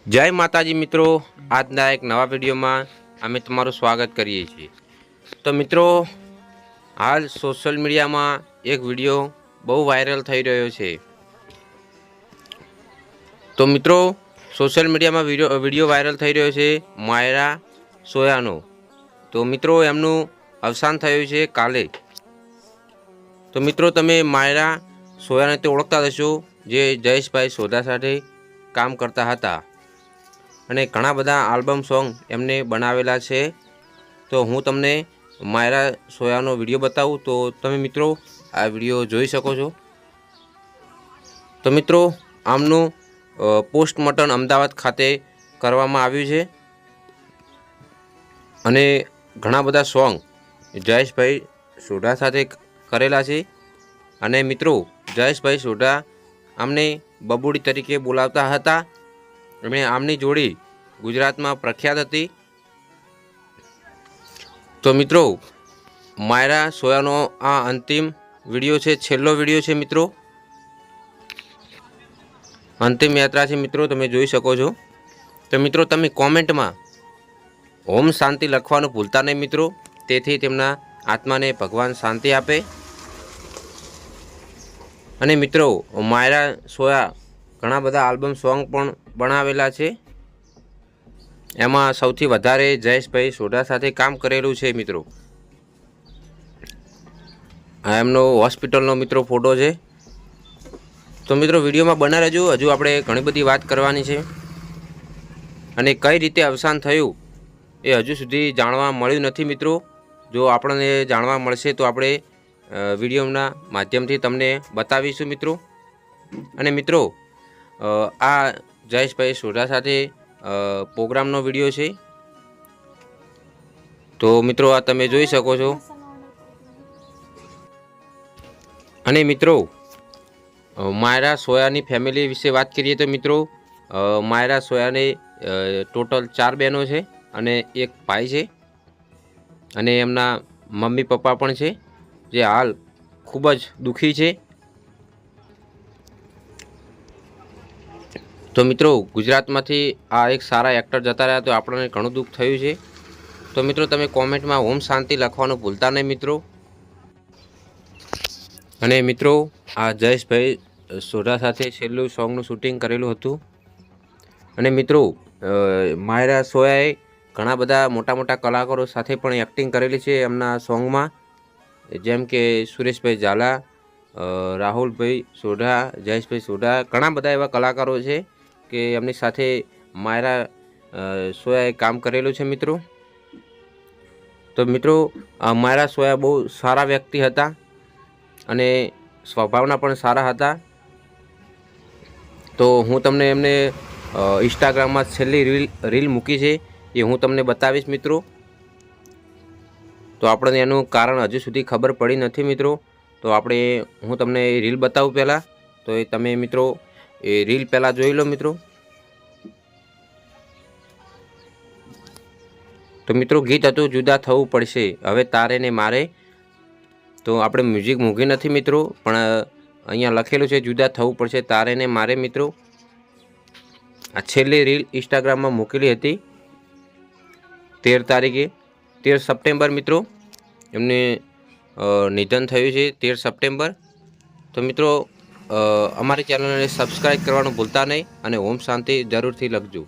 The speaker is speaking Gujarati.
जय माताजी मित्रों, આજના એક નવા વિડીયોમાં અમે તમારું સ્વાગત કરીએ છીએ। તો મિત્રો, હાલ સોશિયલ મીડિયામાં એક વિડીયો બહુ વાયરલ થઈ રહ્યો છે। તો મિત્રો, સોશિયલ મીડિયામાં વિડીયો વાયરલ થઈ રહ્યો છે માયરા સોયાનો। તો મિત્રો, એમનું અવસાન થયું છે કાલે। તો મિત્રો, તમે માયરા સોયાને તે ઓળખતા હશો, જે જયેશભાઈ સોઢા સાથે કામ કરતા હતા અને ઘણા બધા આલ્બમ સોંગ એમને બનાવેલા છે। તો હું તમને માયરા સોયાનો વિડીયો બતાવું, તો તમે મિત્રો આ વિડીયો જોઈ શકો છો। તો મિત્રો, આમનું પોસ્ટમોર્ટમ અમદાવાદ ખાતે કરવામાં આવ્યું છે અને ઘણા બધા સોંગ જયેશભાઈ સોઢા સાથે કરેલા છે। અને મિત્રો, જયેશભાઈ સોઢા આમને બબુડી તરીકે બોલાવતા હતા અને આમની જોડી ગુજરાતમાં પ્રખ્યાત હતી। તો મિત્રો, માયરા સોયાનો આ અંતિમ વિડીયો છે, છેલ્લો વિડીયો છે મિત્રો, અંતિમ યાત્રા છે મિત્રો, તમે જોઈ શકો છો। તો મિત્રો, તમે કોમેન્ટમાં ઓમ શાંતિ લખવાનું ભૂલતા નહીં મિત્રો, તેથી તેમના આત્માને ભગવાન શાંતિ આપે। અને મિત્રો, માયરા સોયા ઘણા બધા આલ્બમ સોંગ પણ બનાવેલા છે, એમાં સૌથી વધારે જયેશભાઈ સોઢા સાથે કામ કરેલું છે મિત્રો। આ એમનો હોસ્પિટલનો મિત્રો ફોટો છે। તો મિત્રો, વિડીયોમાં બના રહેજો, હજુ આપણે ઘણી બધી વાત કરવાની છે અને કઈ રીતે અવસાન થયું એ હજુ સુધી જાણવા મળ્યું નથી મિત્રો। જો આપણને જાણવા મળશે તો આપણે વિડીયોના માધ્યમથી તમને બતાવીશું મિત્રો। અને મિત્રો, આ જયેશભાઈ સોઢા સાથે પ્રોગ્રામનો વિડીયો છે, તો મિત્રો આ તમે જોઈ શકો છો। અને મિત્રો, માયરા સોયાની ફેમિલી વિશે વાત કરીએ તો મિત્રો, માયરા સોયાને ટોટલ 4 બહેનો છે અને એક ભાઈ છે, અને એમના મમ્મી પપ્પા પણ છે, જે હાલ ખૂબ જ દુઃખી છે। તો મિત્રો, ગુજરાતમાંથી આ એક સારા એક્ટર જતા રહ્યા, તો આપણને ઘણું દુઃખ થયું છે। તો મિત્રો, તમે કોમેન્ટમાં ઓમ શાંતિ લખવાનું ભૂલતા નહીં મિત્રો। અને મિત્રો, આ જયેશભાઈ સોઢા સાથે છેલ્લું સોંગનું શૂટિંગ કરેલું હતું। અને મિત્રો, માયરા સોયાએ ઘણા બધા મોટા મોટા કલાકારો સાથે પણ એક્ટિંગ કરેલી છે એમના સોંગમાં, જેમ કે સુરેશભાઈ ઝાલા, રાહુલભાઈ સોઢા, જયેશભાઈ સોઢા, ઘણા બધા એવા કલાકારો છે કે એમની સાથે માયરા સોયાએ કામ કરેલું છે મિત્રો। તો મિત્રો, માયરા સોયા બહુ સારા વ્યક્તિ હતા અને સ્વભાવના પણ સારા હતા। તો હું તમને એમને ઇન્સ્ટાગ્રામમાં છેલ્લી રીલ મૂકી છે, એ હું તમને બતાવીશ મિત્રો। તો આપણને એનું કારણ હજુ સુધી ખબર પડી નથી મિત્રો, તો હું તમને એ રીલ બતાવું પહેલાં, તો એ તમે મિત્રો એ રીલ પહેલાં જોઈ લો મિત્રો। તો મિત્રો, ગીત હતું જુદા થવું પડશે હવે તારે ને મારે। તો આપણે મ્યુઝિક મૂકી નથી મિત્રો, પણ અહીંયા લખેલું છે જુદા થવું પડશે તારે ને મારે મિત્રો। આ છેલ્લી રીલ ઇન્સ્ટાગ્રામમાં મૂકેલી હતી 13 તારીખે, 13 સપ્ટેમ્બર મિત્રો, એમને નિધન થયું છે 13 સપ્ટેમ્બર। તો મિત્રો, અમારી ચેનલને સબસ્ક્રાઈબ કરવાનું ભૂલતા નહીં અને ઓમ શાંતિ જરૂરથી લખજો।